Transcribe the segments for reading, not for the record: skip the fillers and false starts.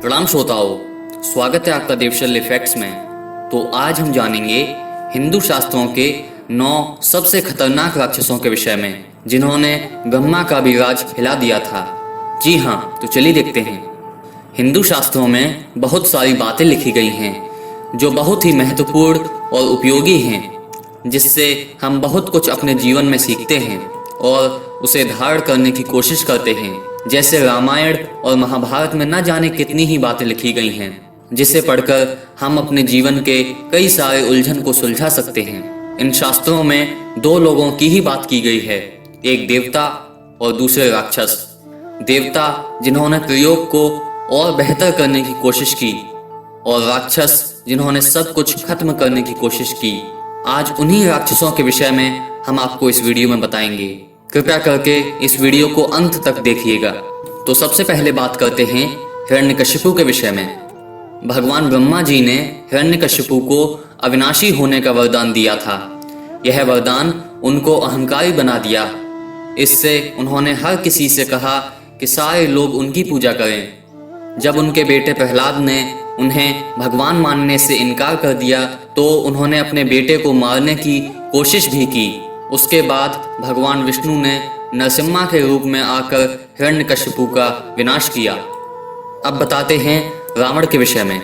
प्रणाम श्रोताओं, स्वागत है आपका देवशल्य फैक्ट्स में। तो आज हम जानेंगे हिंदू शास्त्रों के 9 सबसे खतरनाक राक्षसों के विषय में, जिन्होंने ब्रह्मा का भी राज हिला दिया था। जी हाँ, तो चलिए देखते हैं। हिंदू शास्त्रों में बहुत सारी बातें लिखी गई हैं जो बहुत ही महत्वपूर्ण और उपयोगी हैं, जिससे हम बहुत कुछ अपने जीवन में सीखते हैं और उसे धारण करने की कोशिश करते हैं। जैसे रामायण और महाभारत में न जाने कितनी ही बातें लिखी गई हैं, जिसे पढ़कर हम अपने जीवन के कई सारे उलझन को सुलझा सकते हैं। इन शास्त्रों में 2 लोगों की ही बात की गई है, एक देवता और दूसरे राक्षस। देवता जिन्होंने प्रयोग को और बेहतर करने की कोशिश की, और राक्षस जिन्होंने सब कुछ खत्म करने की कोशिश की। आज उन्हीं राक्षसों के विषय में हम आपको इस वीडियो में बताएंगे। कृपया करके इस वीडियो को अंत तक देखिएगा। तो सबसे पहले बात करते हैं हिरण्यकशिपु के विषय में। भगवान ब्रह्मा जी ने हिरण्यकशिपु को अविनाशी होने का वरदान दिया था। यह वरदान उनको अहंकारी बना दिया। इससे उन्होंने हर किसी से कहा कि सारे लोग उनकी पूजा करें। जब उनके बेटे प्रहलाद ने उन्हें भगवान मानने से इनकार कर दिया तो उन्होंने अपने बेटे को मारने की कोशिश भी की। उसके बाद भगवान विष्णु ने नरसिम्हा के रूप में आकर हिरण्यकशिपु का विनाश किया। अब बताते हैं रावण के विषय में।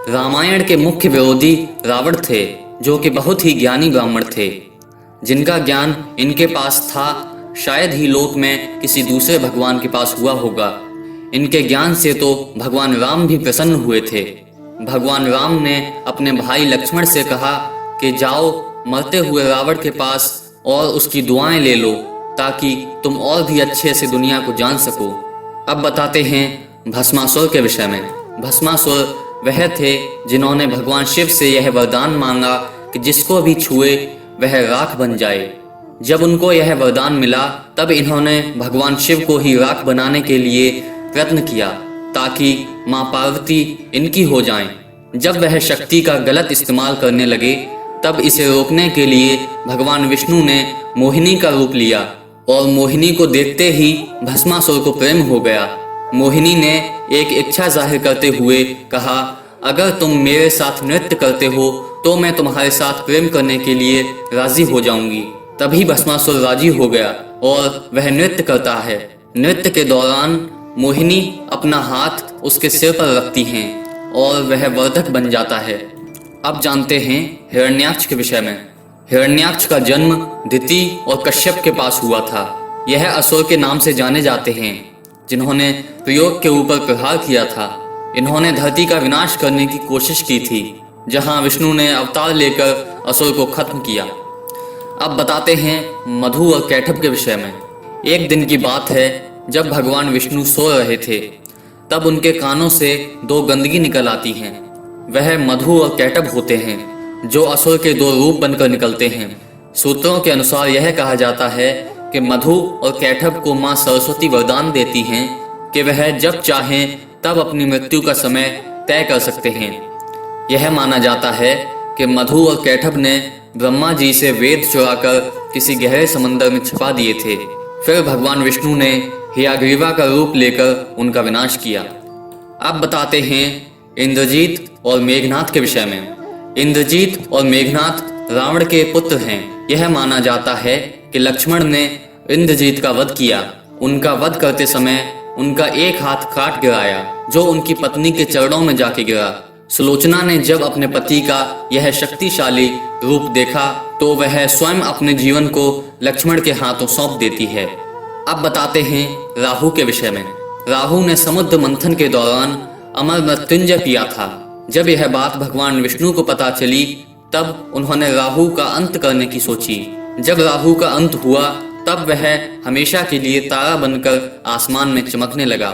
रामायण के मुख्य विरोधी रावण थे, जो कि बहुत ही ज्ञानी ब्राह्मण थे। जिनका ज्ञान इनके पास था, शायद ही लोक में किसी दूसरे भगवान के पास हुआ होगा। इनके ज्ञान से तो भगवान राम भी प्रसन्न हुए थे। भगवान राम ने अपने भाई लक्ष्मण से कहा कि जाओ मरते हुए रावण के पास और उसकी दुआएं ले लो, ताकि तुम और भी अच्छे से दुनिया को जान सको। अब बताते हैं भस्मासुर के विषय में। भस्मासुर वह थे जिन्होंने भगवान शिव से यह वरदान मांगा कि जिसको भी छुए वह राख बन जाए। जब उनको यह वरदान मिला तब इन्होंने भगवान शिव को ही राख बनाने के लिए प्रयत्न किया, ताकि माँ पार्वती इनकी हो जाएं। जब वह शक्ति का गलत इस्तेमाल करने लगे तब इसे रोकने के लिए भगवान विष्णु ने मोहिनी का रूप लिया, और मोहिनी को देखते ही भस्मासुर को प्रेम हो गया। मोहिनी ने एक इच्छा जाहिर करते हुए कहा, अगर तुम मेरे साथ नृत्य करते हो तो मैं तुम्हारे साथ प्रेम करने के लिए राजी हो जाऊंगी। तभी भस्मासुर राजी हो गया और वह नृत्य करता है। नृत्य के दौरान मोहिनी अपना हाथ उसके सिर पर रखती हैं और वह वर्धक बन जाता है। अब जानते हैं हिरण्याक्ष के विषय में। हिरण्याक्ष का जन्म दिति और कश्यप के पास हुआ था। यह असुर के नाम से जाने जाते हैं, जिन्होंने प्रयोग के ऊपर प्रहार किया था। इन्होंने धरती का विनाश करने की कोशिश की थी, जहां विष्णु ने अवतार लेकर असुर को खत्म किया। अब बताते हैं मधु और कैटभ के विषय में। एक दिन की बात है, जब भगवान विष्णु सो रहे थे तब उनके कानों से 2 गंदगी निकल आती हैं। वह मधु और कैटभ होते हैं, जो असुर के 2 रूप बनकर निकलते हैं। सूत्रों के अनुसार यह कहा जाता है कि मधु और कैटभ को माँ सरस्वती वरदान देती हैं कि वह जब चाहें तब अपनी मृत्यु का समय तय कर सकते हैं। यह माना जाता है कि मधु और कैटभ ने ब्रह्मा जी से वेद चुराकर किसी गहरे समंदर में छिपा दिए थे। फिर भगवान विष्णु ने हयग्रीवा का रूप लेकर उनका विनाश किया। अब बताते हैं इंद्रजीत और मेघनाथ के विषय में। इंद्रजीत और मेघनाथ रावण के पुत्र हैं। यह माना जाता है कि लक्ष्मण ने इंद्रजीत का वध किया। उनका वध करते समय उनका एक हाथ काट गिराया, जो उनकी पत्नी के चरणों में जाके गिरा। सुलोचना ने जब अपने पति का यह शक्तिशाली रूप देखा तो वह स्वयं अपने जीवन को लक्ष्मण के हाथों सौंप देती है। अब बताते हैं राहु के विषय में। राहु ने समुद्र मंथन के दौरान अमर मृत्युंजय पिया था। जब यह बात भगवान विष्णु को पता चली तब उन्होंने राहु का अंत करने की सोची। जब राहु का अंत हुआ तब वह हमेशा के लिए तारा बनकर आसमान में चमकने लगा।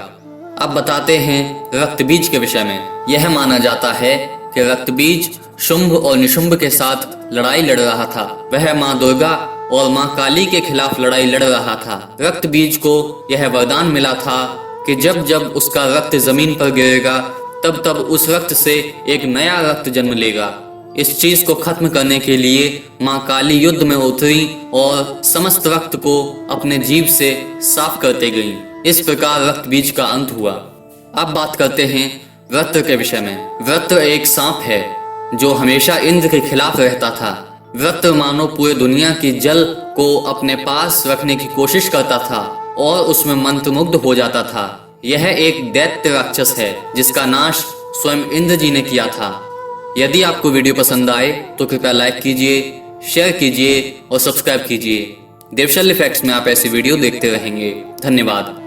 अब बताते हैं रक्तबीज के विषय में। यह माना जाता है कि रक्तबीज शुंभ और निशुंभ के साथ लड़ाई लड़ रहा था। वह माँ दुर्गा और माँ काली के खिलाफ लड़ाई लड़ रहा था। रक्तबीज को यह वरदान मिला था कि जब जब उसका रक्त जमीन पर गिरेगा तब तब उस रक्त से एक नया रक्त जन्म लेगा। इस चीज को खत्म करने के लिए माँ काली युद्ध में उतरी और समस्त रक्त को अपने जीभ से साफ करते गईं। इस प्रकार रक्त बीज का अंत हुआ। अब बात करते हैं वृत्र के विषय में। वृत्र एक सांप है जो हमेशा इंद्र के खिलाफ रहता था। वृत्र मानो पूरे दुनिया की जल को अपने पास रखने की कोशिश करता था और उसमें मंत्रमुग्ध हो जाता था। यह एक दैत्य राक्षस है जिसका नाश स्वयं इंद्र जी ने किया था। यदि आपको वीडियो पसंद आए तो कृपया लाइक कीजिए, शेयर कीजिए और सब्सक्राइब कीजिए। देवशल्य फैक्ट्स में आप ऐसी वीडियो देखते रहेंगे। धन्यवाद।